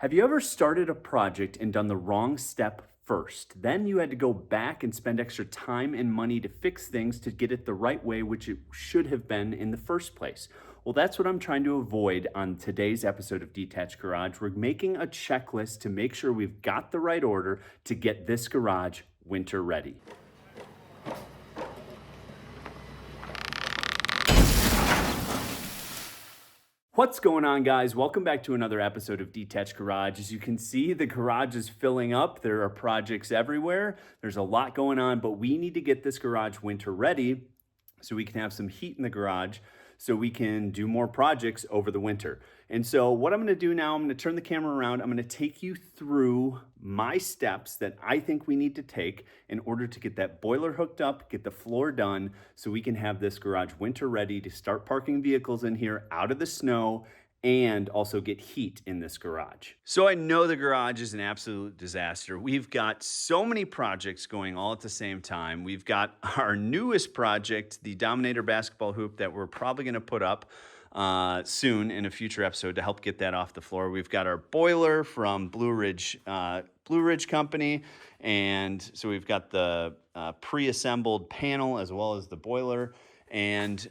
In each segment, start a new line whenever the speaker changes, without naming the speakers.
Have you ever started a project and done the wrong step first? Then you had to go back and spend extra time and money to fix things to get it the right way, which it should have been in the first place. Well, that's what I'm trying to avoid on today's episode of Detached Garage. We're making a checklist to make sure we've got the right order to get this garage winter ready. What's going on, guys? Welcome back to another episode of Detached Garage. As you can see, the garage is filling up. There are projects everywhere. There's a lot going on, but we need to get this garage winter ready so we can have some heat in the garage so we can do more projects over the winter. And so what I'm gonna do now, I'm gonna turn the camera around. I'm gonna take you through my steps that I think we need to take in order to get that boiler hooked up, get the floor done, so we can have this garage winter ready to start parking vehicles in here out of the snow and also get heat in this garage. So I know the garage is an absolute disaster. We've got so many projects going all at the same time. We've got our newest project, the Dominator basketball hoop that we're probably gonna put up soon in a future episode to help get that off the floor. We've got our boiler from Blue Ridge Company, and so we've got the pre-assembled panel as well as the boiler, and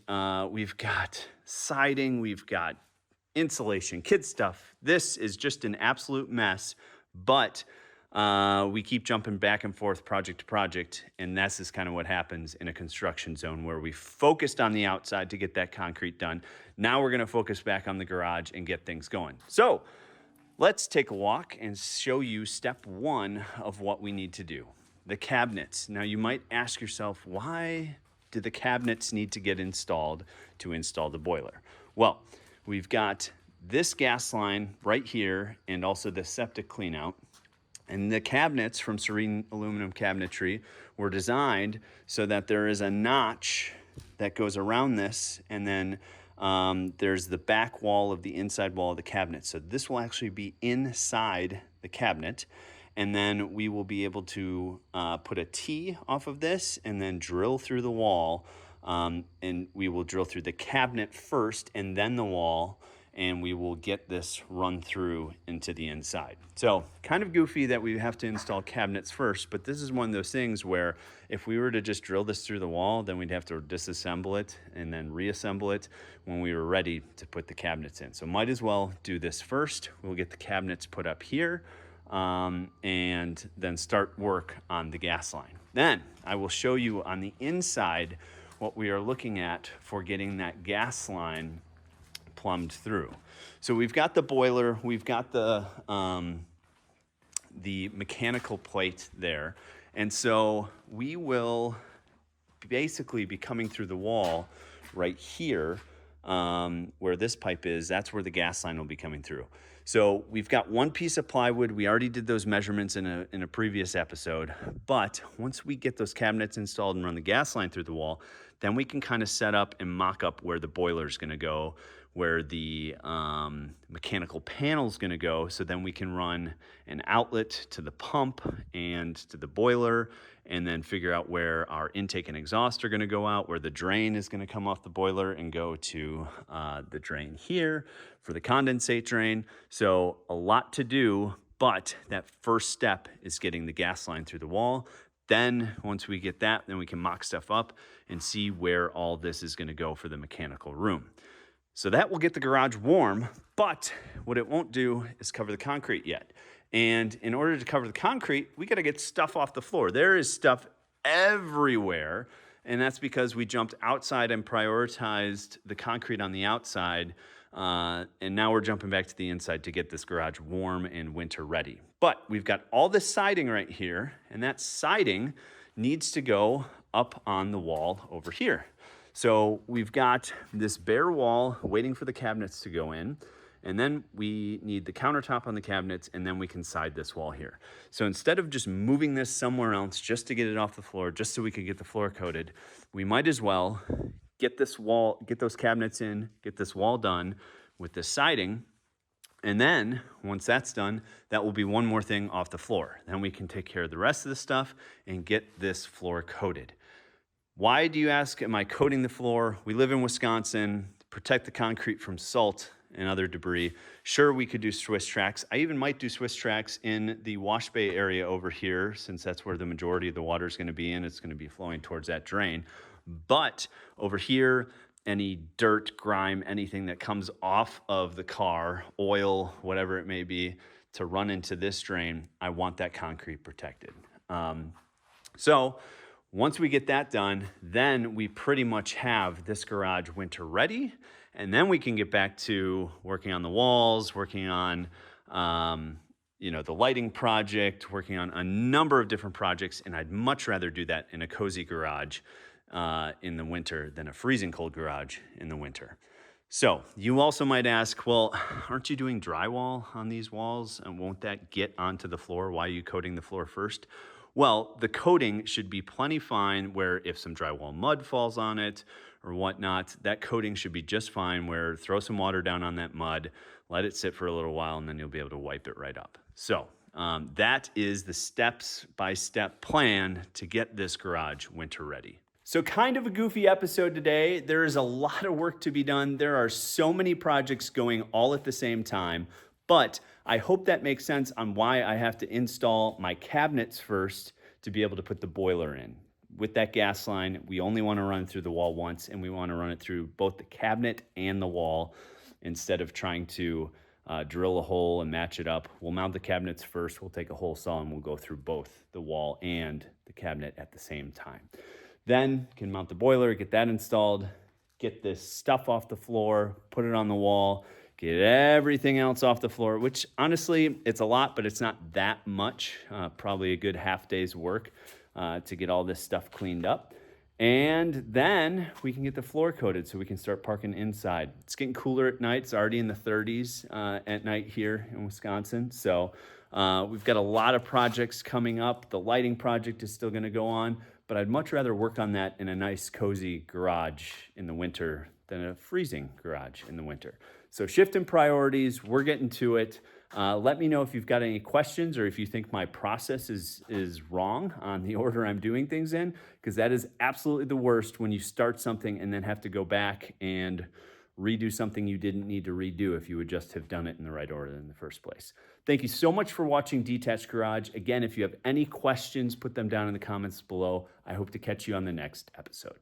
we've got siding, we've got insulation, kid stuff. This is just an absolute mess, but we keep jumping back and forth project to project, and this is kind of what happens in a construction zone where we focused on the outside to get that concrete done. Now we're gonna focus back on the garage and get things going. So let's take a walk and show you step one of what we need to do. The cabinets. Now you might ask yourself, why do the cabinets need to get installed to install the boiler? Well, we've got this gas line right here and also the septic cleanout. And the cabinets from Serene Aluminum Cabinetry were designed so that there is a notch that goes around this, and then there's the back wall of the inside wall of the cabinet. So this will actually be inside the cabinet, and then we will be able to put a T off of this and then drill through the wall. And we will drill through the cabinet first and then the wall, and we will get this run through into the inside. So kind of goofy that we have to install cabinets first, but this is one of those things where if we were to just drill this through the wall, then we'd have to disassemble it and then reassemble it when we were ready to put the cabinets in. So might as well do this first. We'll get the cabinets put up here and then start work on the gas line. Then I will show you on the inside what we are looking at for getting that gas line plumbed through. So we've got the boiler, we've got the mechanical plate there. And so we will basically be coming through the wall right here where this pipe is. That's where the gas line will be coming through. So we've got one piece of plywood. We already did those measurements in a previous episode, but once we get those cabinets installed and run the gas line through the wall, then we can kind of set up and mock up where the boiler is going to go, where the mechanical panel is going to go. So then we can run an outlet to the pump and to the boiler, and then figure out where our intake and exhaust are going to go out, where the drain is going to come off the boiler and go to the drain here for the condensate drain. So a lot to do, but that first step is getting the gas line through the wall. Then once we get that, then we can mock stuff up and see where all this is going to go for the mechanical room. So that will get the garage warm, but what it won't do is cover the concrete yet. And in order to cover the concrete, we got to get stuff off the floor. There is stuff everywhere, and that's because we jumped outside and prioritized the concrete on the outside, and now we're jumping back to the inside to get this garage warm and winter ready. But we've got all this siding right here, and that siding needs to go up on the wall over here. So we've got this bare wall waiting for the cabinets to go in, and then we need the countertop on the cabinets, and then we can side this wall here. So instead of just moving this somewhere else just to get it off the floor, just so we could get the floor coated, we might as well get this wall, get those cabinets in, get this wall done with the siding. And then once that's done, that will be one more thing off the floor. Then we can take care of the rest of the stuff and get this floor coated. Why do you ask, am I coating the floor? We live in Wisconsin, protect the concrete from salt and other debris, sure, we could do Swiss tracks. I even might do Swiss tracks in the wash bay area over here, since that's where the majority of the water is going to be in. It's going to be flowing towards that drain. But over here, any dirt, grime, anything that comes off of the car, oil, whatever it may be, to run into this drain, I want that concrete protected. So once we get that done, then we pretty much have this garage winter ready. And then we can get back to working on the walls, working on, the lighting project, working on a number of different projects. And I'd much rather do that in a cozy garage in the winter than a freezing cold garage in the winter. So you also might ask, well, aren't you doing drywall on these walls? And won't that get onto the floor? Why are you coating the floor first? Well, the coating should be plenty fine where if some drywall mud falls on it or whatnot, that coating should be just fine where throw some water down on that mud, let it sit for a little while, and then you'll be able to wipe it right up. So that is the step-by-step plan to get this garage winter ready. So kind of a goofy episode today. There is a lot of work to be done. There are so many projects going all at the same time, but I hope that makes sense on why I have to install my cabinets first to be able to put the boiler in. With that gas line, we only want to run through the wall once, and we want to run it through both the cabinet and the wall instead of trying to drill a hole and match it up. We'll mount the cabinets first. We'll take a hole saw and we'll go through both the wall and the cabinet at the same time. Then can mount the boiler, get that installed, get this stuff off the floor, put it on the wall, get everything else off the floor, which honestly, it's a lot, but it's not that much. Probably a good half day's work to get all this stuff cleaned up. And then we can get the floor coated so we can start parking inside. It's getting cooler at night. It's already in the 30s at night here in Wisconsin. So we've got a lot of projects coming up. The lighting project is still gonna go on, but I'd much rather work on that in a nice cozy garage in the winter than a freezing garage in the winter. So shift in priorities, we're getting to it. Let me know if you've got any questions or if you think my process is wrong on the order I'm doing things in, because that is absolutely the worst when you start something and then have to go back and redo something you didn't need to redo if you would just have done it in the right order in the first place. Thank you so much for watching Detached Garage. Again, if you have any questions, put them down in the comments below. I hope to catch you on the next episode.